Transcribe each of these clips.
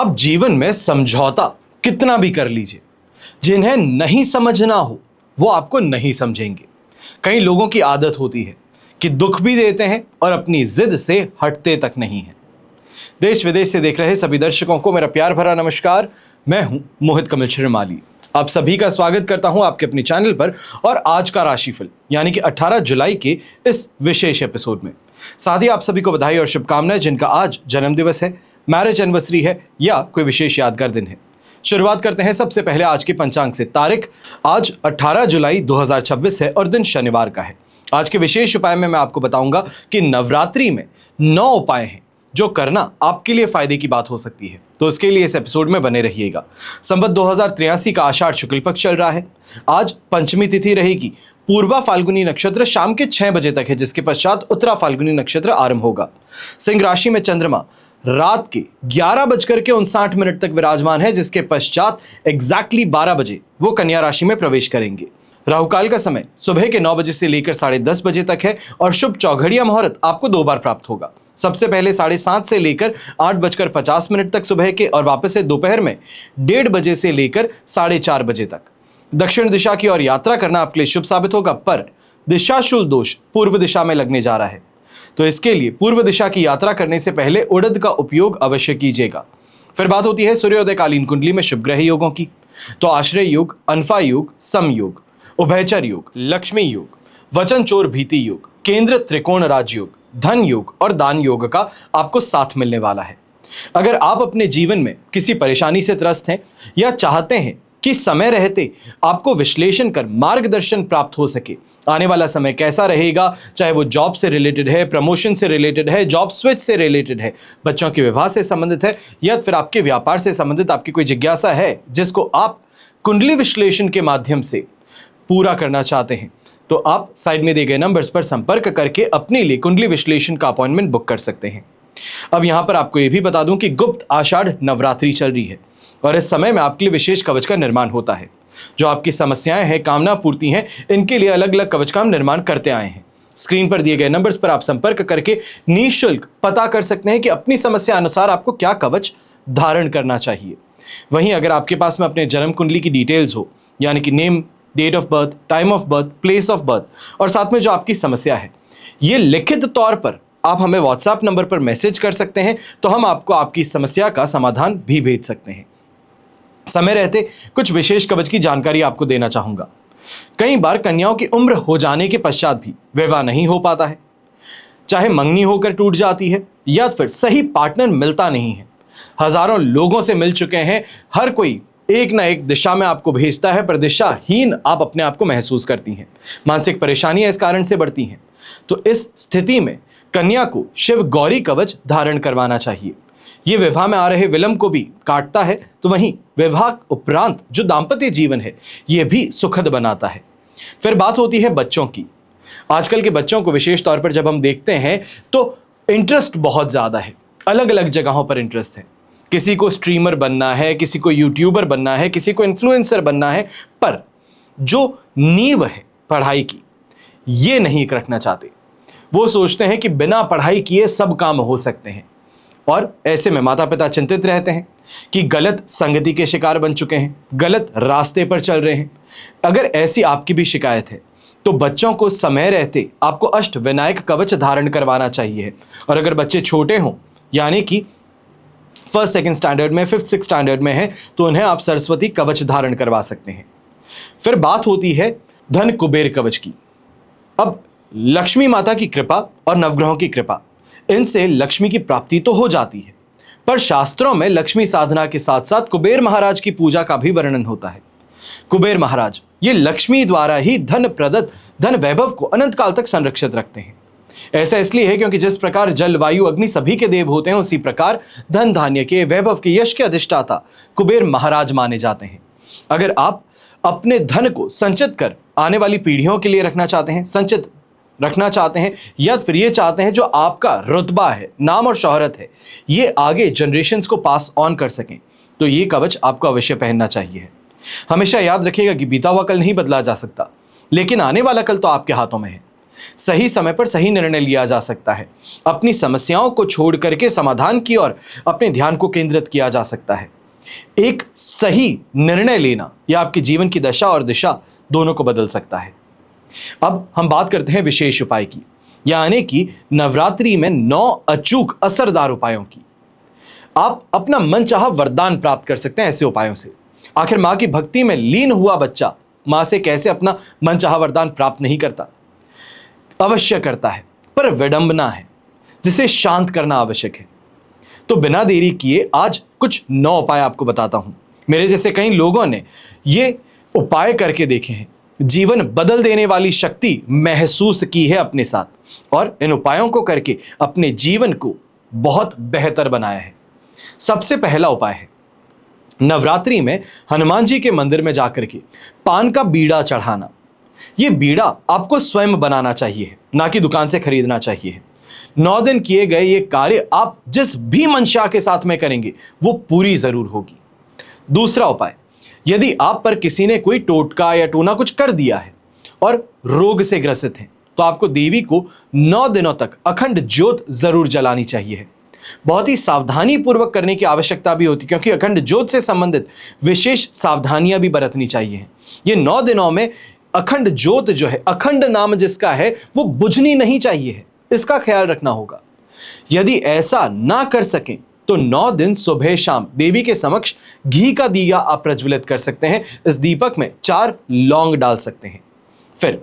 आप जीवन में समझौता कितना भी कर लीजिए, जिन्हें नहीं समझना हो वो आपको नहीं समझेंगे। कई लोगों की आदत होती है कि दुख भी देते हैं और अपनी जिद से हटते तक नहीं है। देश विदेश से देख रहे सभी दर्शकों को मेरा प्यार भरा नमस्कार। मैं हूं मोहित कमल श्रीमाली। आप सभी का स्वागत करता हूं आपके अपने चैनल पर और आज का राशिफल यानी कि 18 जुलाई के इस विशेष एपिसोड में। साथ ही आप सभी को बधाई और शुभकामनाएं जिनका आज जन्मदिवस है, मैरिज एनिवर्सरी है या कोई विशेष यादगार दिन है। शुरुआत करते हैं सबसे पहले आज के पंचांग से। तारीख आज 18 जुलाई 2026 है और दिन शनिवार का है। आज के विशेष उपाय में मैं आपको बताऊंगा कि नवरात्रि में 9 उपाय हैं जो करना आपके लिए फायदे की बात हो सकती है, तो इसके लिए इस एपिसोड में बने रहिएगा। संवत 2083 का आषाढ़ शुक्ल पक्ष चल रहा है। आज पंचमी तिथि रहेगी। पूर्वा फाल्गुनी नक्षत्र शाम के 6 बजे तक है, जिसके पश्चात उत्तरा फाल्गुनी नक्षत्र आरंभ होगा। सिंह राशि में चंद्रमा रात के 11:59 तक विराजमान है, जिसके पश्चात एग्जैक्टली 12 बजे वो कन्या राशि में प्रवेश करेंगे। राहुकाल का समय सुबह के 9 बजे से लेकर 10:30 बजे तक है और शुभ चौघड़िया मुहूर्त आपको 2 बार प्राप्त होगा। सबसे पहले 7:30 से लेकर 8:50 तक सुबह के और वापस से दोपहर में 1:30 बजे से लेकर 4:30 बजे तक। दक्षिण दिशा की ओर यात्रा करना आपके लिए शुभ साबित होगा, पर दिशाशूल दोष पूर्व दिशा में लगने जा रहा है, तो इसके लिए पूर्व दिशा की यात्रा करने से पहले उड़द का उपयोग अवश्य कीजिएगा। फिर बात होती है सूर्योदय कालीन कुंडली में शुभ ग्रह योगों की, तो आश्रय योग, अनफा योग, सम योग, उभयचर योग, लक्ष्मी योग, वचन चोर भीति योग, केंद्र त्रिकोण राजयोग, धन योग और दान योग का आपको साथ मिलने वाला है। अगर आप अपने जीवन में किसी परेशानी से त्रस्त हैं या चाहते हैं कि समय रहते आपको विश्लेषण कर मार्गदर्शन प्राप्त हो सके, आने वाला समय कैसा रहेगा, चाहे वो जॉब से रिलेटेड है, प्रमोशन से रिलेटेड है, जॉब स्विच से रिलेटेड है, बच्चों के विवाह से संबंधित है या फिर आपके व्यापार से संबंधित आपकी कोई जिज्ञासा है जिसको आप कुंडली विश्लेषण के माध्यम से पूरा करना चाहते हैं, तो आप साइड में दिए गए नंबर्स पर संपर्क करके अपने लिए कुंडली विश्लेषण का अपॉइंटमेंट बुक कर सकते हैं। अब यहां पर आपको यह भी बता दूं कि गुप्त आषाढ़ नवरात्रि चल रही है और इस समय में आपके लिए विशेष कवच का निर्माण होता है। जो आपकी समस्याएं हैं, कामना पूर्ति हैं, इनके लिए अलग अलग कवच का हम निर्माण करते आए हैं। स्क्रीन पर दिए गए नंबर्स पर आप संपर्क करके निःशुल्क पता कर सकते हैं कि अपनी समस्या अनुसार आपको क्या कवच धारण करना चाहिए। वहीं अगर आपके पास में अपने जन्म कुंडली की डिटेल्स हो, यानी कि name, date of birth, time of birth, place of birth और साथ में जो आपकी समस्या है, ये लिखित तौर पर आप हमें व्हाट्सएप नंबर पर मैसेज कर सकते हैं, तो हम आपको आपकी समस्या का समाधान भी भेज सकते हैं। समय रहते कुछ विशेष कवच की जानकारी आपको देना चाहूंगा। कई बार कन्याओं की उम्र हो जाने के पश्चात भी विवाह नहीं हो पाता है, चाहे मंगनी होकर टूट जाती है या फिर सही पार्टनर मिलता नहीं है। हजारों लोगों से मिल चुके हैं, हर कोई एक ना एक दिशा में आपको भेजता है, पर दिशाहीन आप अपने आप को महसूस करती हैं। मानसिक परेशानियां इस कारण से बढ़ती हैं। तो इस स्थिति में कन्या को शिव गौरी कवच धारण करवाना चाहिए। यह विवाह में आ रहे विलंब को भी काटता है, तो वहीं विवाह उपरांत जो दाम्पत्य जीवन है यह भी सुखद बनाता है। फिर बात होती है बच्चों की। आजकल के बच्चों को विशेष तौर पर जब हम देखते हैं तो इंटरेस्ट बहुत ज्यादा है, अलग अलग जगहों पर इंटरेस्ट है। किसी को स्ट्रीमर बनना है, किसी को यूट्यूबर बनना है, किसी को इन्फ्लुएंसर बनना है, पर जो नींव है पढ़ाई की ये नहीं रखना चाहते। वो सोचते हैं कि बिना पढ़ाई किए सब काम हो सकते हैं और ऐसे में माता पिता चिंतित रहते हैं कि गलत संगति के शिकार बन चुके हैं, गलत रास्ते पर चल रहे हैं। अगर ऐसी आपकी भी शिकायत है तो बच्चों को समय रहते आपको अष्ट विनायक कवच धारण करवाना चाहिए। और अगर बच्चे छोटे हों, यानी कि फर्स्ट सेकंड स्टैंडर्ड में, फिफ्थ सिक्स स्टैंडर्ड में है, तो उन्हें आप सरस्वती कवच धारण करवा सकते हैं। फिर बात होती है धन कुबेर कवच की। अब लक्ष्मी माता की कृपा और नवग्रहों की कृपा, इनसे लक्ष्मी की प्राप्ति तो हो जाती है, पर शास्त्रों में लक्ष्मी साधना के साथ साथ कुबेर महाराज की पूजा का भी वर्णन होता है। कुबेर महाराज ये लक्ष्मी द्वारा ही धन प्रदत्त धन वैभव को अनंत काल तक संरक्षित रखते हैं। ऐसा इसलिए है क्योंकि जिस प्रकार जल, वायु, अग्नि सभी के देव होते हैं, उसी प्रकार धन धान्य के, वैभव के, यश के अधिष्ठाता कुबेर महाराज माने जाते हैं। अगर आप अपने धन को संचित कर आने वाली पीढ़ियों के लिए रखना चाहते हैं, संचित रखना चाहते हैं, या फिर ये चाहते हैं जो आपका रुतबा है, नाम और शोहरत है, ये आगे जनरेशन्स को पास ऑन कर सकें, तो ये कवच आपको अवश्य पहनना चाहिए। हमेशा याद रखिएगा कि बीता हुआ कल नहीं बदला जा सकता, लेकिन आने वाला कल तो आपके हाथों में है। सही समय पर सही निर्णय लिया जा सकता है। अपनी समस्याओं को छोड़ करके समाधान की ओर अपने ध्यान को केंद्रित किया जा सकता है। एक सही निर्णय लेना यह आपके जीवन की दशा और दिशा दोनों को बदल सकता है। अब हम बात करते हैं विशेष उपाय की, यानी कि नवरात्रि में 9 अचूक असरदार उपायों की। आप अपना मनचाहा वरदान प्राप्त कर सकते हैं ऐसे उपायों से। आखिर मां की भक्ति में लीन हुआ बच्चा मां से कैसे अपना मनचाहा वरदान प्राप्त नहीं करता? अवश्य करता है, पर विडंबना है जिसे शांत करना आवश्यक है। तो बिना देरी किए आज कुछ 9 उपाय आपको बताता हूं। मेरे जैसे कई लोगों ने ये उपाय करके देखे हैं, जीवन बदल देने वाली शक्ति महसूस की है अपने साथ, और इन उपायों को करके अपने जीवन को बहुत बेहतर बनाया है। सबसे पहला उपाय है नवरात्रि में हनुमान जी के मंदिर में जाकर के पान का बीड़ा चढ़ाना। यह बीड़ा आपको स्वयं बनाना चाहिए, ना कि दुकान से खरीदना चाहिए। 9 दिन किए गए ये कार्य आप जिस भी मंशा के साथ में करेंगे वो पूरी जरूर होगी। दूसरा उपाय, यदि आप पर किसी ने कोई टोटका या टूना कुछ कर दिया है और रोग से ग्रसित हैं, तो आपको देवी को 9 दिनों तक अखंड ज्योत जरूर जलानी चाहिए। बहुत ही सावधानी पूर्वक करने की आवश्यकता भी होती है, क्योंकि अखंड ज्योत से संबंधित विशेष सावधानियां भी बरतनी चाहिए। ये 9 दिनों में अखंड ज्योत जो है, अखंड नाम जिसका है, वो बुझनी नहीं चाहिए है, इसका ख्याल रखना होगा। यदि ऐसा ना कर सकें तो 9 दिन सुबह शाम देवी के समक्ष घी का दिया आप प्रज्वलित कर सकते हैं। इस दीपक में 4 लौंग डाल सकते हैं। फिर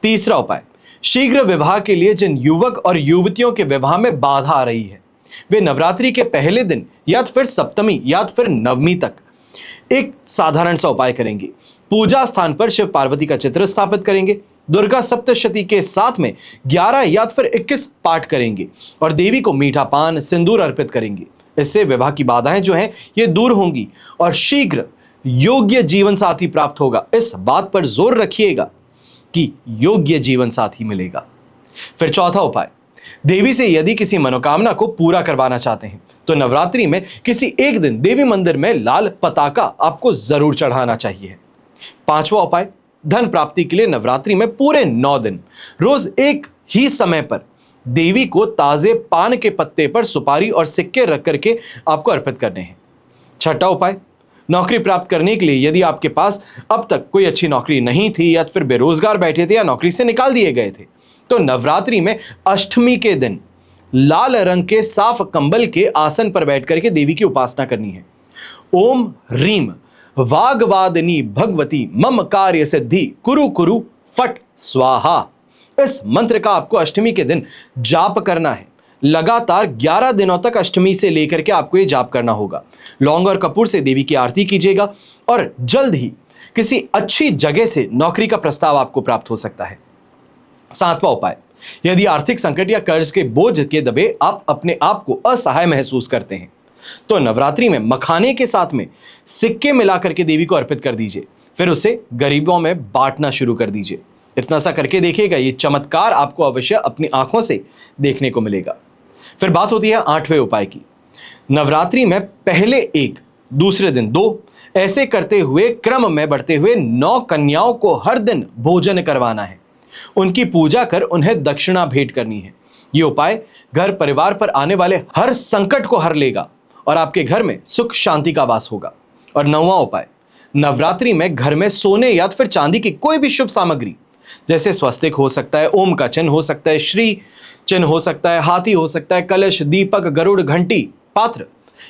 तीसरा उपाय, शीघ्र विवाह के लिए जिन युवक और युवतियों के विवाह में बाधा आ रही है, वे नवरात्रि के पहले दिन या फिर सप्तमी या फिर नवमी तक एक साधारण सा उपाय करेंगे। पूजा स्थान पर शिव पार्वती का चित्र स्थापित करेंगे, दुर्गा सप्तशती के साथ में 11 या फिर 21 पाठ करेंगे और देवी को मीठा पान सिंदूर अर्पित करेंगे। इससे विवाह की बाधाएं जो हैं ये दूर होंगी और शीघ्र योग्य जीवन साथी प्राप्त होगा। इस बात पर जोर रखिएगा कि योग्य जीवन साथी मिलेगा। फिर चौथा उपाय, देवी से यदि किसी मनोकामना को पूरा करवाना चाहते हैं तो नवरात्रि में किसी एक दिन देवी मंदिर में लाल पताका आपको जरूर चढ़ाना चाहिए। पांचवा उपाय, धन प्राप्ति के लिए नवरात्रि में पूरे 9 दिन रोज एक ही समय पर देवी को ताजे पान के पत्ते पर सुपारी और सिक्के रख करके आपको अर्पित करने हैं। छठा उपाय, नौकरी प्राप्त करने के लिए यदि आपके पास अब तक कोई अच्छी नौकरी नहीं थी या फिर बेरोजगार बैठे थे या नौकरी से निकाल दिए गए थे, तो नवरात्रि में अष्टमी के दिन लाल रंग के साफ कंबल के आसन पर बैठ करके देवी की उपासना करनी है। ओम ह्रीम वाग्वादिनी भगवती मम कार्य सिद्धि कुरु कुरु फट स्वाहा। इस मंत्र का आपको अष्टमी के दिन जाप करना है। लगातार 11 दिनों तक अष्टमी से लेकर के आपको ये जाप करना होगा। लौंग और कपूर से देवी की आरती कीजिएगा और जल्द ही किसी अच्छी जगह से नौकरी का प्रस्ताव आपको प्राप्त हो सकता है। सातवां उपाय, यदि आर्थिक संकट या कर्ज के बोझ के दबे आप अपने आप को असहाय महसूस करते हैं तो नवरात्रि में मखाने के साथ में सिक्के मिलाकर के देवी को अर्पित कर दीजिए, फिर उसे गरीबों में बांटना शुरू कर दीजिए। इतना सा करके देखिएगा, ये चमत्कार आपको अवश्य अपनी आंखों से देखने को मिलेगा। फिर बात होती है 8वें उपाय की। नवरात्रि में पहले 1, दूसरे दिन 2, ऐसे करते हुए क्रम में बढ़ते हुए 9 कन्याओं को हर दिन भोजन करवाना है। उनकी पूजा कर उन्हें दक्षिणा भेंट करनी है। यह उपाय घर परिवार पर आने वाले हर संकट को हर लेगा और आपके घर में सुख शांति का वास होगा। और 9वां उपाय, नवरात्रि में घर में सोने या फिर चांदी की कोई भी शुभ सामग्री, जैसे स्वस्तिक हो सकता है, ओम का चिन्ह हो सकता है, श्री चिन्ह हो सकता है, हाथी हो सकता है, कलश, दीपक, गरुड़, घंटी, पात्र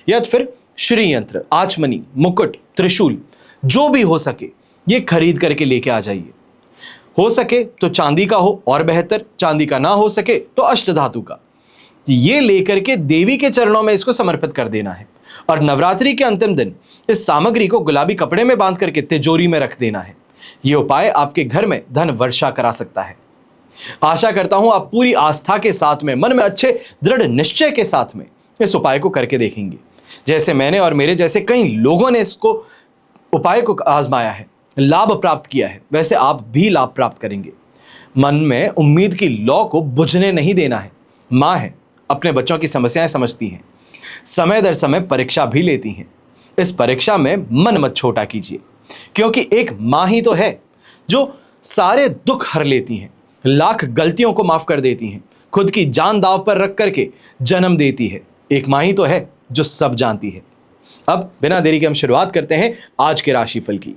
या फिर श्री यंत्र, आचमनी, मुकुट, त्रिशूल, जो भी हो सके ये खरीद करके लेके आ जाइए। हो सके तो चांदी का हो और बेहतर, चांदी का ना हो सके तो अष्टधातु का। ये लेकर के देवी के चरणों में इसको समर्पित कर देना है और नवरात्रि के अंतिम दिन इस सामग्री को गुलाबी कपड़े में बांध करके तिजोरी में रख देना है। यह उपाय आपके घर में धन वर्षा करा सकता है। आशा करता हूं आप पूरी आस्था के साथ में, मन में अच्छे दृढ़ निश्चय के साथ में इस उपाय को करके देखेंगे। जैसे मैंने और मेरे जैसे कई लोगों ने इसको उपाय को आजमाया है, लाभ प्राप्त किया है, वैसे आप भी लाभ प्राप्त करेंगे। मन में उम्मीद की लौ को बुझने नहीं देना है। मां है, अपने बच्चों की समस्याएं समझती हैं, समय दर समय परीक्षा भी लेती हैं। इस परीक्षा में मन मत छोटा कीजिए, क्योंकि एक मां ही तो है जो सारे दुख हर लेती हैं। लाख गलतियों को माफ कर देती हैं, खुद की जान दांव पर रख करके जन्म देती है। एक मां ही तो है जो सब जानती है। अब बिना देरी के हम शुरुआत करते हैं आज के राशिफल की।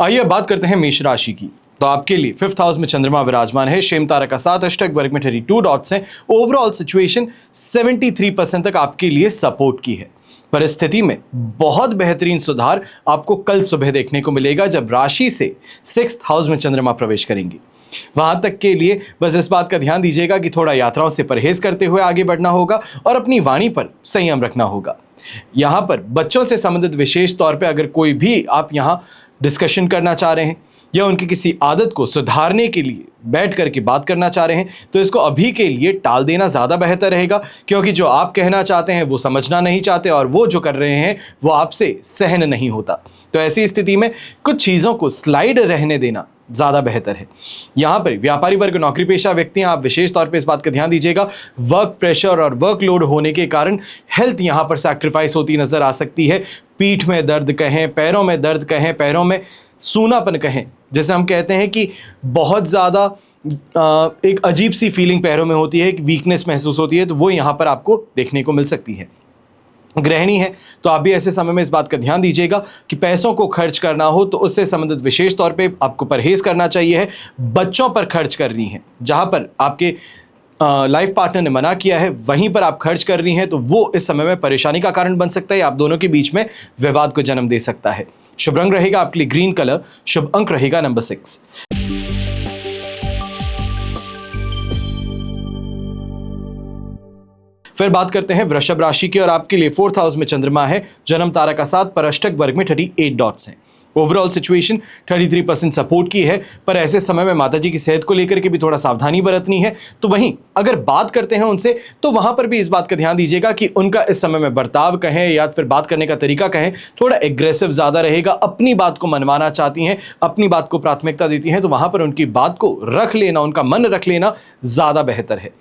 आइए बात करते हैं मेष राशि की। तो आपके लिए 5th हाउस में चंद्रमा विराजमान है, शेम तारा का साथ, अष्टक वर्ग में 32 डॉट्स हैं। ओवरऑल सिचुएशन 73% तक आपके लिए सपोर्ट की है। परिस्थिति में बहुत बेहतरीन सुधार आपको कल सुबह देखने को मिलेगा जब राशि से 6th हाउस में चंद्रमा प्रवेश करेंगे। वहां तक के लिए बस इस बात का ध्यान दीजिएगा कि थोड़ा यात्राओं से परहेज करते हुए आगे बढ़ना होगा और अपनी वाणी पर संयम रखना होगा। यहां पर बच्चों से संबंधित विशेष तौर पे अगर कोई भी आप यहां डिस्कशन करना चाह रहे हैं या उनकी किसी आदत को सुधारने के लिए बैठ करके बात करना चाह रहे हैं तो इसको अभी के लिए टाल देना ज़्यादा बेहतर रहेगा, क्योंकि जो आप कहना चाहते हैं वो समझना नहीं चाहते और वो जो कर रहे हैं वो आपसे सहन नहीं होता। तो ऐसी स्थिति में कुछ चीज़ों को स्लाइड रहने देना ज़्यादा बेहतर है। यहाँ पर व्यापारी वर्ग, नौकरी पेशा व्यक्ति, आप विशेष तौर पे इस बात का ध्यान दीजिएगा, वर्क प्रेशर और वर्कलोड होने के कारण हेल्थ यहाँ पर सैक्रिफाइस होती नजर आ सकती है। पीठ में दर्द कहें, पैरों में दर्द कहें, पैरों में सूनापन कहें, जैसे हम कहते हैं कि बहुत ज़्यादा एक अजीब सी फीलिंग पैरों में होती है, एक वीकनेस महसूस होती है, तो वो यहाँ पर आपको देखने को मिल सकती है। गृहिणी है तो आप भी ऐसे समय में इस बात का ध्यान दीजिएगा कि पैसों को खर्च करना हो तो उससे संबंधित विशेष तौर पे आपको परहेज करना चाहिए है। बच्चों पर खर्च कर रही हैं, जहां पर आपके लाइफ पार्टनर ने मना किया है वहीं पर आप खर्च कर रही हैं, तो वो इस समय में परेशानी का कारण बन सकता है। आप दोनों के बीच में विवाद को जन्म दे सकता है। शुभ रंग रहेगा आपके लिए ग्रीन कलर, शुभ अंक रहेगा नंबर 6। फिर बात करते हैं वृषभ राशि की और आपके लिए 4th हाउस में चंद्रमा है, जन्म तारा का साथ, पर अष्टक वर्ग में 38 डॉट्स हैं। ओवरऑल सिचुएशन 33% सपोर्ट की है, पर ऐसे समय में माताजी की सेहत को लेकर के भी थोड़ा सावधानी बरतनी है। तो वहीं अगर बात करते हैं उनसे तो वहां पर भी इस बात का ध्यान दीजिएगा कि उनका इस समय में बर्ताव कहें या फिर बात करने का तरीका कहें थोड़ा एग्रेसिव ज़्यादा रहेगा। अपनी बात को मनवाना चाहती हैं, अपनी बात को प्राथमिकता देती हैं, तो वहां पर उनकी बात को रख लेना, उनका मन रख लेना ज़्यादा बेहतर है।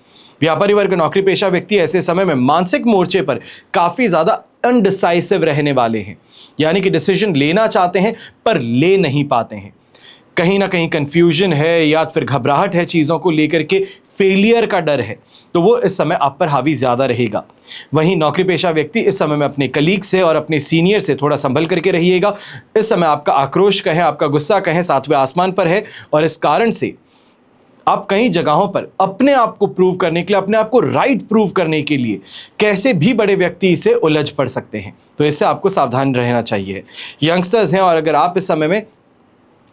व्यापारी वर्ग, नौकरी पेशा व्यक्ति ऐसे समय में मानसिक मोर्चे पर काफ़ी ज़्यादा अनडिसाइसिव रहने वाले हैं, यानी कि डिसीजन लेना चाहते हैं पर ले नहीं पाते हैं। कहीं ना कहीं कंफ्यूजन है या फिर घबराहट है, चीज़ों को लेकर के फेलियर का डर है, तो वो इस समय आप पर हावी ज़्यादा रहेगा। वहीं नौकरी पेशा व्यक्ति इस समय में अपने कलीग से और अपने सीनियर से थोड़ा संभल करके रहिएगा। इस समय आपका आक्रोश कहें, आपका गुस्सा कहें, 7वें आसमान पर है और इस कारण से आप कई जगहों पर अपने आप को प्रूव करने के लिए, अपने आप को राइट प्रूव करने के लिए कैसे भी बड़े व्यक्ति से उलझ पड़ सकते हैं, तो इससे आपको सावधान रहना चाहिए। यंगस्टर्स हैं और अगर आप इस समय में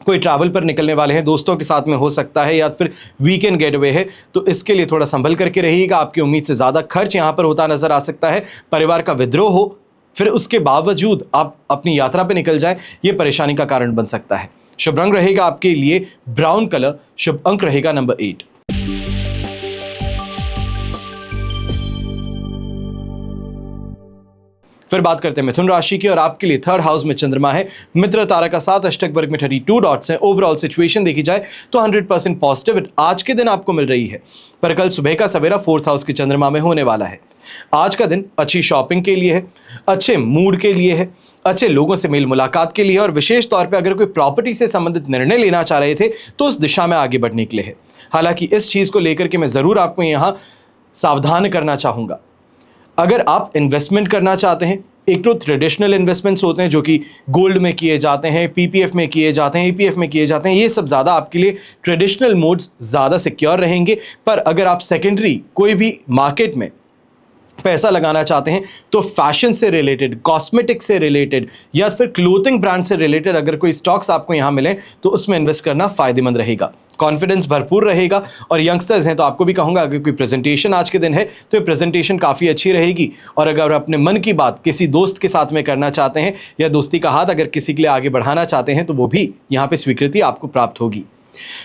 कोई ट्रैवल पर निकलने वाले हैं, दोस्तों के साथ में हो सकता है या फिर वीकेंड गेटवे है, तो इसके लिए थोड़ा संभल करके रहिएगा। आपकी उम्मीद से ज़्यादा खर्च यहाँ पर होता नजर आ सकता है। परिवार का विद्रोह हो फिर उसके बावजूद आप अपनी यात्रा पर निकल जाएं, ये परेशानी का कारण बन सकता है। शुभ रंग रहेगा आपके लिए ब्राउन कलर, शुभ अंक रहेगा नंबर 8। फिर बात करते हैं मिथुन राशि की और आपके लिए 3rd हाउस में चंद्रमा है, मित्र तारा का साथ, अष्टक वर्ग में 32 डॉट्स हैं। ओवरऑल सिचुएशन देखी जाए तो 100% पॉजिटिव आज के दिन आपको मिल रही है, पर कल सुबह का सवेरा 4th हाउस के चंद्रमा में होने वाला है। आज का दिन अच्छी शॉपिंग के लिए है, अच्छे मूड के लिए है, अच्छे लोगों से मेल मुलाकात के लिए और विशेष तौर पे अगर कोई प्रॉपर्टी से संबंधित निर्णय लेना चाह रहे थे तो उस दिशा में आगे बढ़ने के लिए है। हालांकि इस चीज़ को लेकर के मैं ज़रूर आपको यहाँ सावधान करना चाहूँगा। अगर आप इन्वेस्टमेंट करना चाहते हैं, एक तो ट्रेडिशनल इन्वेस्टमेंट्स होते हैं जो कि गोल्ड में किए जाते हैं, पीपीएफ में किए जाते हैं, ईपीएफ में किए जाते हैं, ये सब ज़्यादा आपके लिए ट्रेडिशनल मोड्स ज़्यादा सिक्योर रहेंगे। पर अगर आप सेकेंडरी कोई भी मार्केट में पैसा लगाना चाहते हैं तो फैशन से रिलेटेड, कॉस्मेटिक से रिलेटेड या फिर क्लोथिंग ब्रांड से रिलेटेड अगर कोई स्टॉक्स आपको यहाँ मिले तो उसमें इन्वेस्ट करना फ़ायदेमंद रहेगा। कॉन्फिडेंस भरपूर रहेगा और यंगस्टर्स हैं तो आपको भी कहूँगा अगर कोई प्रेजेंटेशन आज के दिन है तो ये प्रेजेंटेशन काफ़ी अच्छी रहेगी। और अगर अपने मन की बात किसी दोस्त के साथ में करना चाहते हैं या दोस्ती का हाथ अगर किसी के लिए आगे बढ़ाना चाहते हैं तो वो भी यहाँ पे स्वीकृति आपको प्राप्त होगी।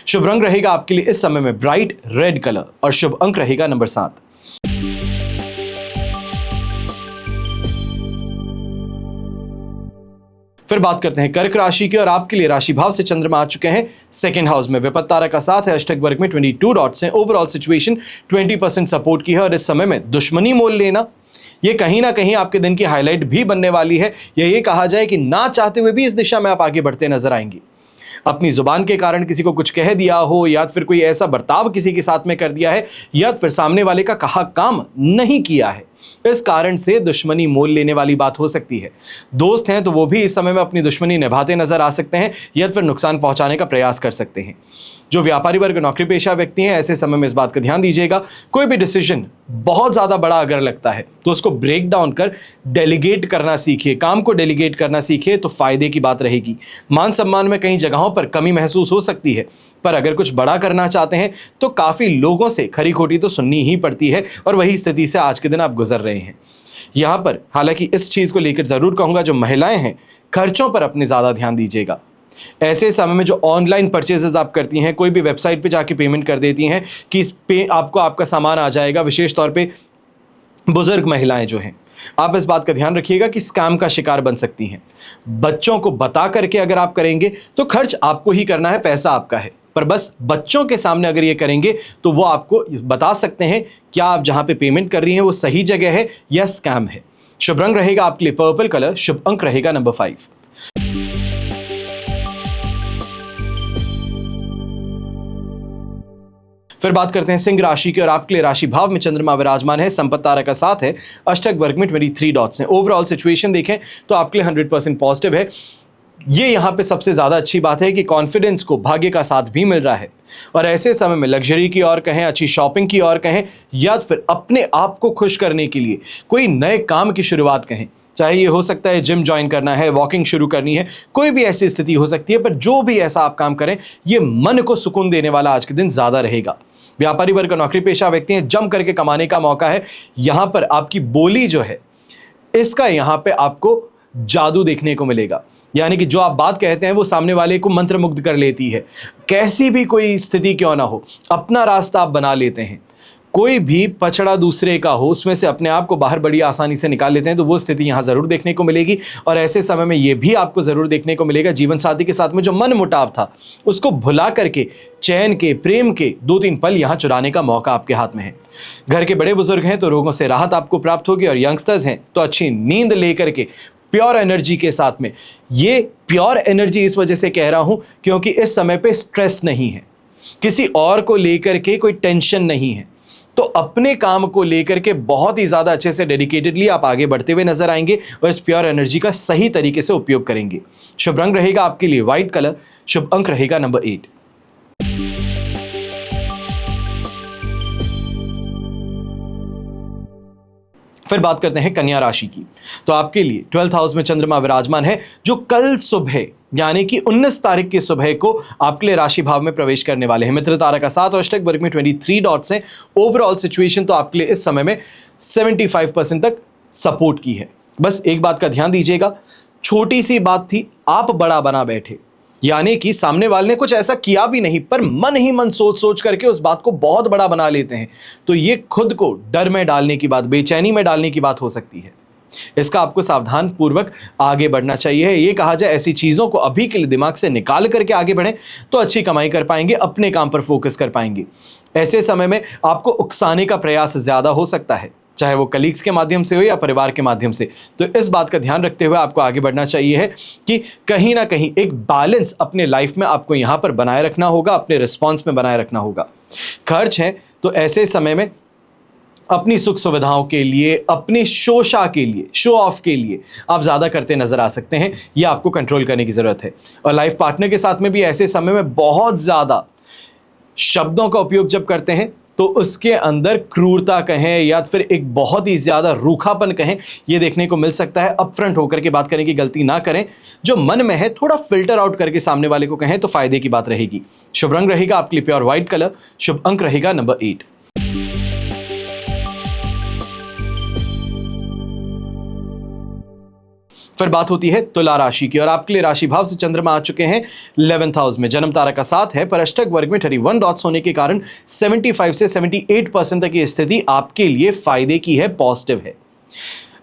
शुभ रंग रहेगा आपके लिए इस समय में ब्राइट रेड कलर और शुभ अंक रहेगा नंबर 7। फिर बात करते हैं कर्क राशि की और आपके लिए राशि भाव से चंद्रमा आ चुके हैं 2nd हाउस में, विपत्त तारा का साथ है, अष्टक वर्ग में 22 डॉट्स हैं। ओवरऑल सिचुएशन 20% सपोर्ट की है और इस समय में दुश्मनी मोल लेना ये कहीं ना कहीं आपके दिन की हाईलाइट भी बनने वाली है, या ये कहा जाए कि ना चाहते हुए भी इस दिशा में आप आगे बढ़ते नजर आएंगे। अपनी जुबान के कारण किसी को कुछ कह दिया हो, या फिर कोई ऐसा बर्ताव किसी के साथ में कर दिया है, या फिर सामने वाले का कहा काम नहीं किया है, इस कारण से दुश्मनी मोल लेने वाली बात हो सकती है। दोस्त हैं तो वो भी इस समय में अपनी दुश्मनी निभाते नजर आ सकते हैं, या फिर नुकसान पहुंचाने का प्रयास कर सकते हैं। जो व्यापारी वर्ग, नौकरी पेशा व्यक्ति हैं, ऐसे समय में इस बात का ध्यान दीजिएगा, कोई भी डिसीजन बहुत ज्यादा बड़ा अगर लगता है तो उसको ब्रेक डाउन कर डेलीगेट करना सीखिए, काम को डेलीगेट करना सीखिए, तो फायदे की बात रहेगी। मान सम्मान में कई जगहों पर कमी महसूस हो सकती है, पर अगर कुछ बड़ा करना चाहते हैं तो काफी लोगों से खरी खोटी तो सुननी ही पड़ती है, और वही स्थिति से आज के दिन आप गुजर रहे हैं। यहां पर हालांकि इस चीज को लेकर जरूर कहूंगा, जो महिलाएं हैं खर्चों पर अपने ज्यादा ध्यान दीजिएगा। ऐसे समय में जो ऑनलाइन परचेजेस आप करती हैं, कोई भी वेबसाइट पे जाके पेमेंट कर देती हैं कि इस पे आपको आपका सामान आ जाएगा, विशेष तौर पे बुजुर्ग महिलाएं जो हैं, आप इस बात का ध्यान रखिएगा कि स्कैम का शिकार बन सकती हैं। बच्चों को बता करके अगर आप करेंगे तो खर्च आपको ही करना है, पैसा आपका है, पर बस बच्चों के सामने अगर ये करेंगे तो वो आपको बता सकते हैं क्या आप जहां पे पेमेंट कर रही हैं वो सही जगह है या स्कैम है। शुभ रंग रहेगा आपके लिए पर्पल कलर, शुभ अंक रहेगा नंबर 5। फिर बात करते हैं सिंह राशि की, और आपके लिए राशि भाव में चंद्रमा विराजमान है, संपत्ति तारा का साथ है, अष्टक वर्ग में 23 डॉट्स हैं। ओवरऑल सिचुएशन देखें तो आपके लिए 100% पॉजिटिव है। ये यहाँ पे सबसे ज्यादा अच्छी बात है कि कॉन्फिडेंस को भाग्य का साथ भी मिल रहा है, और ऐसे समय में लग्जरी की ओर कहें, अच्छी शॉपिंग की ओर कहें, या फिर अपने आप को खुश करने के लिए कोई नए काम की शुरुआत कहें, चाहे ये हो सकता है जिम ज्वाइन करना है, वॉकिंग शुरू करनी है, कोई भी ऐसी स्थिति हो सकती है, पर जो भी ऐसा आप काम करें ये मन को सुकून देने वाला आज के दिन ज्यादा रहेगा। व्यापारी वर्ग, नौकरी पेशा व्यक्ति हैं, जम करके कमाने का मौका है। यहां पर आपकी बोली जो है इसका यहां पे आपको जादू देखने को मिलेगा, यानी कि जो आप बात कहते हैं वो सामने वाले को मंत्रमुग्ध कर लेती है। कैसी भी कोई स्थिति क्यों ना हो, अपना रास्ता आप बना लेते हैं। कोई भी पछड़ा दूसरे का हो, उसमें से अपने आप को बाहर बड़ी आसानी से निकाल लेते हैं, तो वो स्थिति यहाँ जरूर देखने को मिलेगी। और ऐसे समय में ये भी आपको जरूर देखने को मिलेगा, जीवन साथी के साथ में जो मन मुटाव था उसको भुला करके चैन के, प्रेम के 2-3 पल यहाँ चुराने का मौका आपके हाथ में है। घर के बड़े बुजुर्ग हैं तो रोगों से राहत आपको प्राप्त होगी, और यंगस्टर्स हैं तो अच्छी नींद लेकर के प्योर एनर्जी के साथ में, ये प्योर एनर्जी इस वजह से कह रहा हूं क्योंकि इस समय पे स्ट्रेस नहीं है, किसी और को लेकर के कोई टेंशन नहीं है, तो अपने काम को लेकर के बहुत ही ज्यादा अच्छे से डेडिकेटेडली आप आगे बढ़ते हुए नजर आएंगे, और इस प्योर एनर्जी का सही तरीके से उपयोग करेंगे। शुभ रंग रहेगा आपके लिए व्हाइट कलर, शुभ अंक रहेगा नंबर 8। फिर बात करते हैं कन्या राशि की, तो आपके लिए 12th हाउस में चंद्रमा विराजमान है, जो कल सुबह यानी कि 19 तारीख की सुबह को आपके लिए राशि भाव में प्रवेश करने वाले हैं। मित्र तारा का साथ, अष्टक वर्ग में 23 डॉट्स हैं। ओवरऑल सिचुएशन तो आपके लिए इस समय में 75% तक सपोर्ट की है। बस एक बात का ध्यान दीजिएगा, छोटी सी बात थी, आप बड़ा बना बैठे, यानी कि सामने वाले ने कुछ ऐसा किया भी नहीं, पर मन ही मन सोच सोच करके उस बात को बहुत बड़ा बना लेते हैं, तो ये खुद को डर में डालने की बात, बेचैनी में डालने की बात हो सकती है। इसका आपको सावधान पूर्वक आगे बढ़ना चाहिए। ये कहा जाए ऐसी चीजों को अभी के लिए दिमाग से निकाल करके आगे बढ़ें तो अच्छी कमाई कर पाएंगे, अपने काम पर फोकस कर पाएंगे। ऐसे समय में आपको उकसाने का प्रयास ज्यादा हो सकता है, चाहे वो कलीग्स के माध्यम से हो या परिवार के माध्यम से, तो इस बात का ध्यान रखते हुए आपको आगे बढ़ना चाहिए है कि कहीं ना कहीं एक बैलेंस अपने लाइफ में आपको यहां पर बनाए रखना होगा, अपने रिस्पॉन्स में बनाए रखना होगा। खर्च है तो ऐसे समय में अपनी सुख सुविधाओं के लिए, अपनी शोशा के लिए, शो ऑफ के लिए आप ज्यादा करते नजर आ सकते हैं, यह आपको कंट्रोल करने की जरूरत है। और लाइफ पार्टनर के साथ में भी ऐसे समय में बहुत ज्यादा शब्दों का उपयोग जब करते हैं तो उसके अंदर क्रूरता कहें या फिर एक बहुत ही ज्यादा रूखापन कहें, यह देखने को मिल सकता है। अपफ्रंट होकर के बात करने की गलती ना करें, जो मन में है थोड़ा फिल्टर आउट करके सामने वाले को कहें तो फायदे की बात रहेगी। शुभ रंग रहेगा आपके लिए प्योर व्हाइट कलर, शुभ अंक रहेगा नंबर 8। फिर बात होती है तुला राशि की, और आपके लिए राशि भाव से चंद्रमा आ चुके हैं 11th हाउस में। जन्म तारा का साथ है, पर अष्टक वर्ग में 31 डॉट्स होने के कारण 75 से 78% तक की स्थिति आपके लिए फायदे की है, पॉजिटिव है।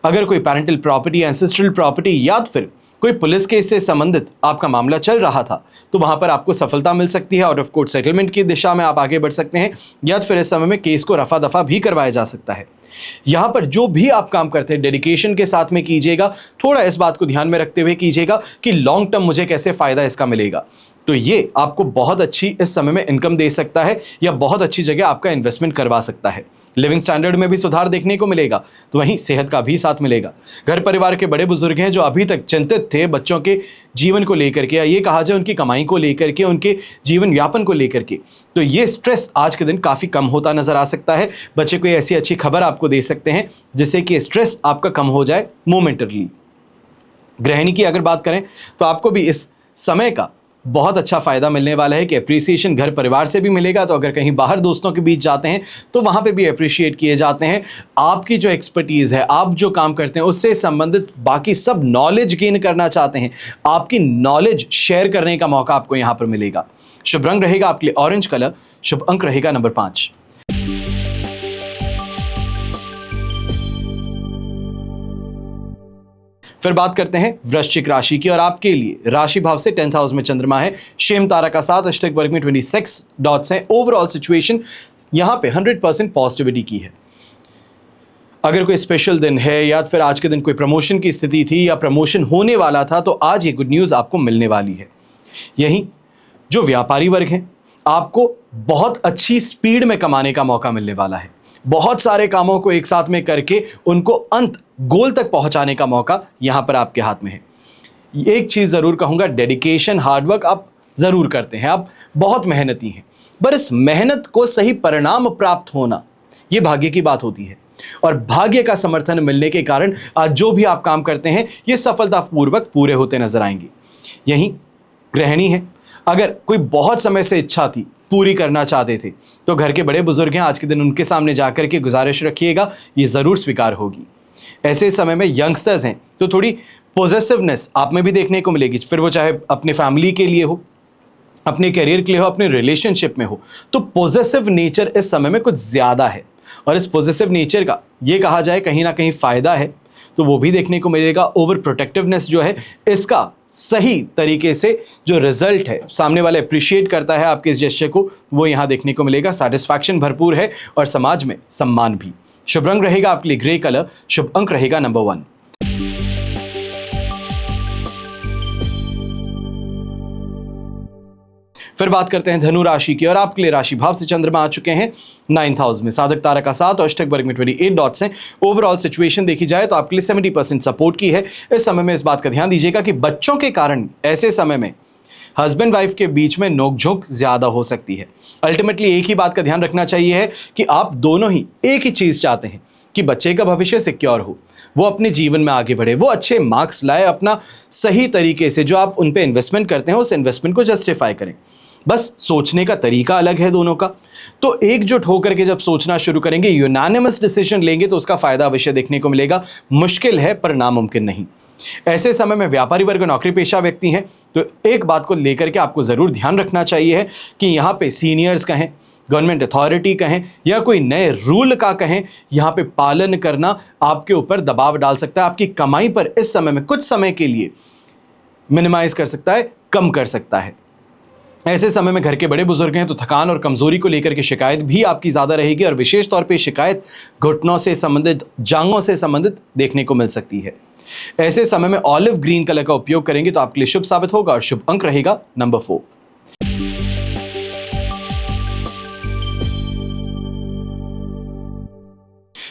अगर कोई पैरेंटल प्रॉपर्टी, एंसेस्ट्रल प्रॉपर्टी या फिर कोई पुलिस केस से संबंधित आपका मामला चल रहा था तो वहां पर आपको सफलता मिल सकती है, आउट ऑफ कोर्ट सेटलमेंट की दिशा में आप आगे बढ़ सकते हैं, या फिर इस समय में केस को रफा दफा भी करवाया जा सकता है। यहां पर जो भी आप काम करते हैं डेडिकेशन के साथ में कीजिएगा, थोड़ा इस बात को ध्यान में रखते हुए कीजिएगा कि लॉन्ग टर्म मुझे कैसे फायदा इसका मिलेगा। तो ये आपको बहुत अच्छी इस समय में इनकम दे सकता है या बहुत अच्छी जगह आपका इन्वेस्टमेंट करवा सकता है। लिविंग स्टैंडर्ड में भी सुधार देखने को मिलेगा, तो वहीं सेहत का भी साथ मिलेगा। घर परिवार के बड़े बुजुर्ग हैं जो अभी तक चिंतित थे बच्चों के जीवन को लेकर के, या ये कहा जाए उनकी कमाई को लेकर के, उनके जीवन यापन को लेकर के, तो ये स्ट्रेस आज के दिन काफ़ी कम होता नजर आ सकता है। बच्चे कोई ऐसी अच्छी खबर आपको दे सकते हैं जिससे कि स्ट्रेस आपका कम हो जाए मोमेंटरली। गृहिणी की अगर बात करें तो आपको भी इस समय का बहुत अच्छा फायदा मिलने वाला है कि अप्रिसिएशन घर परिवार से भी मिलेगा। तो अगर कहीं बाहर दोस्तों के बीच जाते हैं तो वहां पे भी अप्रिशिएट किए जाते हैं। आपकी जो एक्सपर्टीज है, आप जो काम करते हैं उससे संबंधित बाकी सब नॉलेज गेन करना चाहते हैं, आपकी नॉलेज शेयर करने का मौका आपको यहां पर मिलेगा। शुभ रंग रहेगा आपके लिए ऑरेंज कलर, शुभ अंक रहेगा नंबर 5। फिर बात करते हैं वृश्चिक राशि की, और आपके लिए राशि भाव से 10th हाउस में चंद्रमा है, शेम तारा का साथ, अष्टक वर्ग में 26 डॉट्स हैं। ओवरऑल सिचुएशन यहां पे 100% पॉजिटिविटी की है। अगर कोई स्पेशल दिन है या फिर आज के दिन कोई प्रमोशन की स्थिति थी या प्रमोशन होने वाला था तो आज ये गुड न्यूज़ आपको मिलने वाली है। यहीं जो व्यापारी वर्ग हैं आपको बहुत अच्छी स्पीड में कमाने का मौका मिलने वाला है। बहुत सारे कामों को एक साथ में करके उनको अंत गोल तक पहुंचाने का मौका यहां पर आपके हाथ में है। एक चीज जरूर कहूंगा, डेडिकेशन हार्डवर्क आप जरूर करते हैं, आप बहुत मेहनती हैं, पर इस मेहनत को सही परिणाम प्राप्त होना यह भाग्य की बात होती है, और भाग्य का समर्थन मिलने के कारण आज जो भी आप काम करते हैं ये सफलतापूर्वक पूरे होते नजर आएंगे। यहीं गृहिणी है, अगर कोई बहुत समय से इच्छा थी पूरी करना चाहते थे तो घर के बड़े बुजुर्ग हैं, आज के दिन उनके सामने जाकर के गुजारिश रखिएगा, ये जरूर स्वीकार होगी। ऐसे समय में यंगस्टर्स हैं तो थोड़ी पॉजिटिवनेस आप में भी देखने को मिलेगी, फिर वो चाहे अपने फैमिली के लिए हो, अपने करियर के लिए हो, अपने रिलेशनशिप में हो, तो पॉजिटिव नेचर इस समय में कुछ ज्यादा है, और इस पॉजिटिव नेचर का ये कहा जाए कहीं ना कहीं फायदा है तो वो भी देखने को मिलेगा। ओवर प्रोटेक्टिवनेस जो है इसका सही तरीके से जो रिजल्ट है, सामने वाले अप्रिशिएट करता है आपके इस जेस्चर को, वो यहां देखने को मिलेगा। सैटिस्फैक्शन भरपूर है और समाज में सम्मान भी। शुभ रंग रहेगा आपके लिए ग्रे कलर, शुभ अंक रहेगा नंबर 1। फिर बात करते हैं धनु राशि की, और आपके लिए राशि भाव से चंद्रमा आ चुके हैं 9th हाउस में, साधक तारा का साथ, अष्टक वर्ग में 28 डॉट्स हैं। ओवरऑल सिचुएशन देखी जाए तो आपके लिए 70% सपोर्ट की है। इस समय में इस बात का ध्यान दीजिएगा कि बच्चों के कारण ऐसे समय में हस्बैंड वाइफ के बीच में नोकझोंक ज्यादा हो सकती है। अल्टीमेटली एक ही बात का ध्यान रखना चाहिए है कि आप दोनों ही एक ही चीज चाहते हैं कि बच्चे का भविष्य सिक्योर हो, वो अपने जीवन में आगे बढ़े, वो अच्छे मार्क्स लाए, अपना सही तरीके से जो आप उन पे इन्वेस्टमेंट करते हैं उस इन्वेस्टमेंट को जस्टिफाई करें। बस सोचने का तरीका अलग है दोनों का, तो एकजुट होकर के जब सोचना शुरू करेंगे, यूनानिमस डिसीजन लेंगे तो उसका फायदा अवश्य देखने को मिलेगा। मुश्किल है पर नामुमकिन नहीं। ऐसे समय में व्यापारी वर्ग नौकरी पेशा व्यक्ति हैं तो एक बात को लेकर के आपको जरूर ध्यान रखना चाहिए है कि यहाँ पे सीनियर्स कहें, गवर्नमेंट अथॉरिटी कहें या कोई नए रूल का कहें, यहाँ पे पालन करना आपके ऊपर दबाव डाल सकता है, आपकी कमाई पर इस समय में कुछ समय के लिए मिनिमाइज कर सकता है, कम कर सकता है। ऐसे समय में घर के बड़े बुजुर्ग हैं तो थकान और कमजोरी को लेकर के शिकायत भी आपकी ज्यादा रहेगी, और विशेष तौर पे शिकायत घुटनों से संबंधित, जांघों से संबंधित देखने को मिल सकती है। ऐसे समय में ऑलिव ग्रीन कलर का उपयोग करेंगे तो आपके लिए शुभ साबित होगा, और शुभ अंक रहेगा नंबर 4।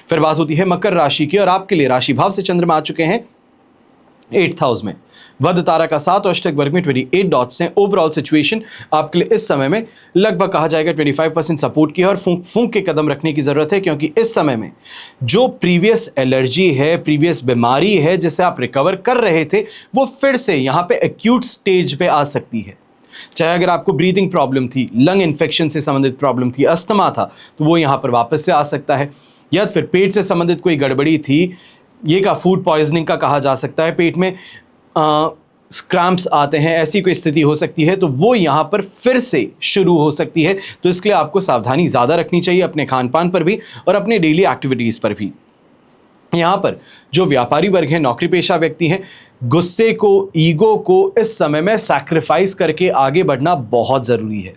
फिर बात होती है मकर राशि की, और आपके लिए राशि भाव से चंद्रमा आ चुके हैं 8th हाउस में, वध तारा का साथ, अष्टक वर्ग में 28 डॉट्स हैं। ओवरऑल सिचुएशन आपके लिए इस समय में लगभग कहा जाएगा 25% सपोर्ट की है, और फूंक फूंक के कदम रखने की जरूरत है, क्योंकि इस समय में जो प्रीवियस एलर्जी है, प्रीवियस बीमारी है जिसे आप रिकवर कर रहे थे, वो फिर से यहाँ पे एक्यूट स्टेज पे आ सकती है। चाहे अगर आपको ब्रीदिंग प्रॉब्लम थी, लंग इन्फेक्शन से संबंधित प्रॉब्लम थी, अस्थमा था, तो वो यहाँ पर वापस से आ सकता है, या फिर पेट से संबंधित कोई गड़बड़ी थी, ये का फूड पॉइजनिंग का कहा जा सकता है, पेट में क्रैम्प्स आते हैं, ऐसी कोई स्थिति हो सकती है, तो वो यहाँ पर फिर से शुरू हो सकती है। तो इसके लिए आपको सावधानी ज़्यादा रखनी चाहिए अपने खान पान पर भी और अपने डेली एक्टिविटीज़ पर भी। यहां पर जो व्यापारी वर्ग है, नौकरी पेशा व्यक्ति हैं, गुस्से को, ईगो को इस समय में सैक्रिफाइस करके आगे बढ़ना बहुत जरूरी है।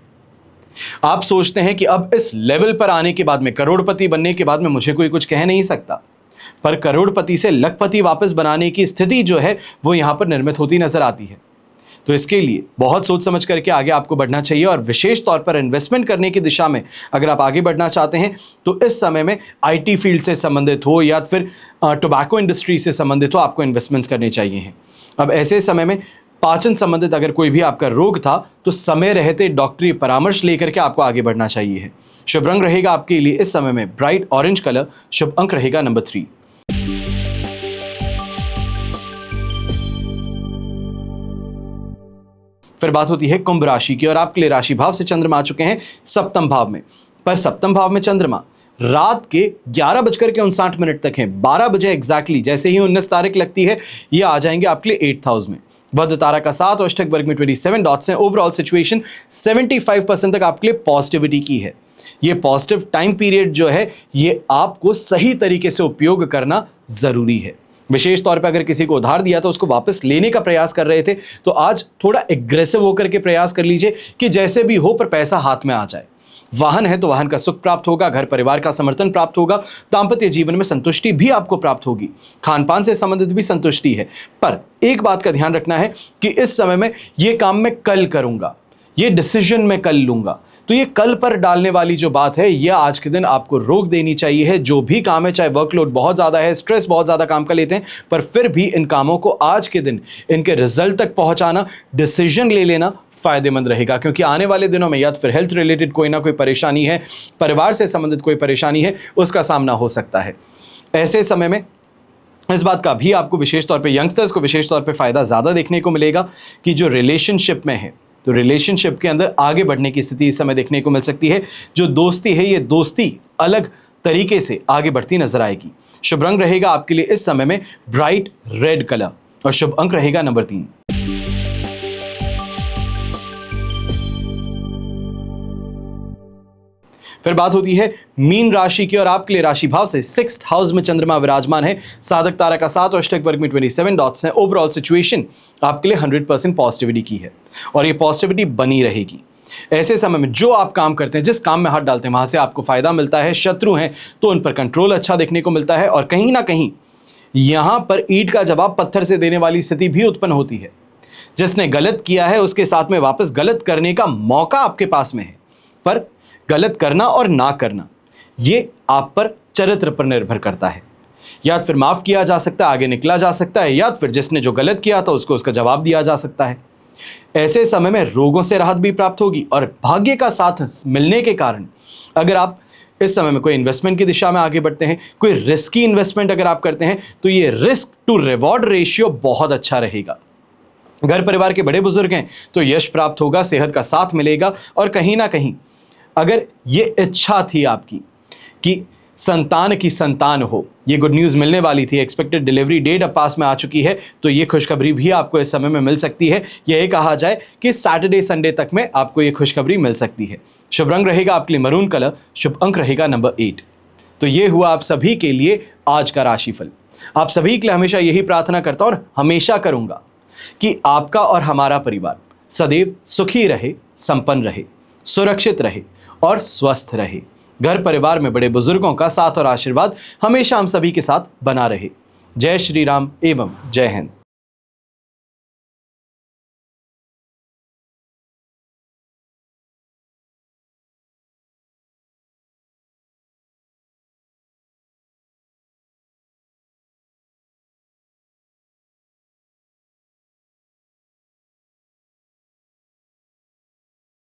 आप सोचते हैं कि अब इस लेवल पर आने के बाद में, करोड़पति बनने के बाद में मुझे कोई कुछ कह नहीं सकता, पर करोड़पति से लखपति वापस बनाने की स्थिति जो है वो यहां पर निर्मित होती नजर आती है। तो इसके लिए बहुत सोच समझ करके आगे आपको बढ़ना चाहिए, और विशेष तौर पर इन्वेस्टमेंट करने की दिशा में अगर आप आगे बढ़ना चाहते हैं तो इस समय में आईटी फील्ड से संबंधित हो या फिर टोबैको इंडस्ट्री से संबंधित हो, आपको इन्वेस्टमेंट्स करने चाहिए हैं। अब ऐसे समय में पाचन संबंधित अगर कोई भी आपका रोग था तो समय रहते डॉक्टरी परामर्श लेकर के आपको आगे बढ़ना चाहिए है। शुभ रंग रहेगा आपके लिए इस समय में ब्राइट ऑरेंज कलर। शुभ अंक रहेगा नंबर 3। फिर बात होती है कुंभ राशि की, और आपके लिए राशि भाव से चंद्रमा आ चुके हैं सप्तम भाव में। पर सप्तम भाव में चंद्रमा रात के 11:59 तक हैं। 12 बजे एग्जैक्टली जैसे ही 19 तारीख लगती है ये आ जाएंगे आपके लिए 8th हाउस में। बुध तारा का 7 और अष्टक वर्ग में 27 डॉट्स हैं। ओवरऑल सिचुएशन 75% तक आपके लिए पॉजिटिविटी की है। ये पॉजिटिव टाइम पीरियड जो है ये आपको सही तरीके से उपयोग करना जरूरी है। विशेष तौर पर अगर किसी को उधार दिया तो उसको वापस लेने का प्रयास कर रहे थे तो आज थोड़ा एग्रेसिव होकर के प्रयास कर लीजिए कि जैसे भी हो पर पैसा हाथ में आ जाए। वाहन है तो वाहन का सुख प्राप्त होगा, घर परिवार का समर्थन प्राप्त होगा, दांपत्य जीवन में संतुष्टि भी आपको प्राप्त होगी, खान पान से संबंधित भी संतुष्टि है। पर एक बात का ध्यान रखना है कि इस समय में ये काम मैं कल करूंगा, ये डिसीजन मैं कल लूंगा, तो ये कल पर डालने वाली जो बात है यह आज के दिन आपको रोक देनी चाहिए है। जो भी काम है, चाहे वर्कलोड बहुत ज़्यादा है, स्ट्रेस बहुत ज़्यादा काम का लेते हैं, पर फिर भी इन कामों को आज के दिन इनके रिजल्ट तक पहुंचाना, डिसीजन ले लेना फायदेमंद रहेगा। क्योंकि आने वाले दिनों में या तो फिर हेल्थ रिलेटेड कोई ना कोई परेशानी है, परिवार से संबंधित कोई परेशानी है, उसका सामना हो सकता है। ऐसे समय में इस बात का भी आपको विशेष तौर पे, यंगस्टर्स को विशेष तौर पे फ़ायदा ज़्यादा देखने को मिलेगा कि जो रिलेशनशिप में है तो रिलेशनशिप के अंदर आगे बढ़ने की स्थिति इस समय देखने को मिल सकती है। जो दोस्ती है ये दोस्ती अलग तरीके से आगे बढ़ती नजर आएगी। शुभ रंग रहेगा आपके लिए इस समय में ब्राइट रेड कलर, और शुभ अंक रहेगा नंबर 3। फिर बात होती है मीन राशि की, और आपके लिए राशि भाव से 6th हाउस में चंद्रमा विराजमान है। साधक तारा का 7 और अष्टक वर्ग में 27 डॉट्स हैं। ओवरऑल सिचुएशन आपके लिए 100% पॉजिटिविटी की है, और ये पॉजिटिविटी बनी रहेगी। ऐसे समय में जो आप काम करते हैं, जिस काम में हाथ डालते हैं, वहां से आपको फायदा मिलता है। शत्रु हैं तो उन पर कंट्रोल अच्छा देखने को मिलता है, और कहीं ना कहीं यहां पर ईंट का जवाब पत्थर से देने वाली स्थिति भी उत्पन्न होती है। जिसने गलत किया है उसके साथ में वापस गलत करने का मौका आपके पास में है, पर गलत करना और ना करना ये आप पर, चरित्र पर निर्भर करता है। या फिर माफ किया जा सकता है, आगे निकला जा सकता है, या फिर जिसने जो गलत किया था उसको उसका जवाब दिया जा सकता है। ऐसे समय में रोगों से राहत भी प्राप्त होगी, और भाग्य का साथ मिलने के कारण अगर आप इस समय में कोई इन्वेस्टमेंट की दिशा में आगे बढ़ते हैं, कोई रिस्की इन्वेस्टमेंट अगर आप करते हैं, तो ये रिस्क टू रिवॉर्ड रेशियो बहुत अच्छा रहेगा। घर परिवार के बड़े बुजुर्ग हैं तो यश प्राप्त होगा, सेहत का साथ मिलेगा, और कहीं ना कहीं अगर ये इच्छा थी आपकी कि संतान की संतान हो, ये गुड न्यूज़ मिलने वाली थी, एक्सपेक्टेड डिलीवरी डेट अब पास में आ चुकी है, तो ये खुशखबरी भी आपको इस समय में मिल सकती है। यह कहा जाए कि सैटरडे संडे तक में आपको ये खुशखबरी मिल सकती है। शुभ रंग रहेगा आपके लिए मरून कलर, शुभ अंक रहेगा नंबर 8। तो ये हुआ आप सभी के लिए आज का राशिफल। आप सभी के लिए हमेशा यही प्रार्थना करता हूं और हमेशा करूंगा कि आपका और हमारा परिवार सदैव सुखी रहे, संपन्न रहे, सुरक्षित रहे और स्वस्थ रहे। घर परिवार में बड़े बुजुर्गों का साथ और आशीर्वाद हमेशा हम सभी के साथ बना रहे। जय श्री राम एवं जय हिंद।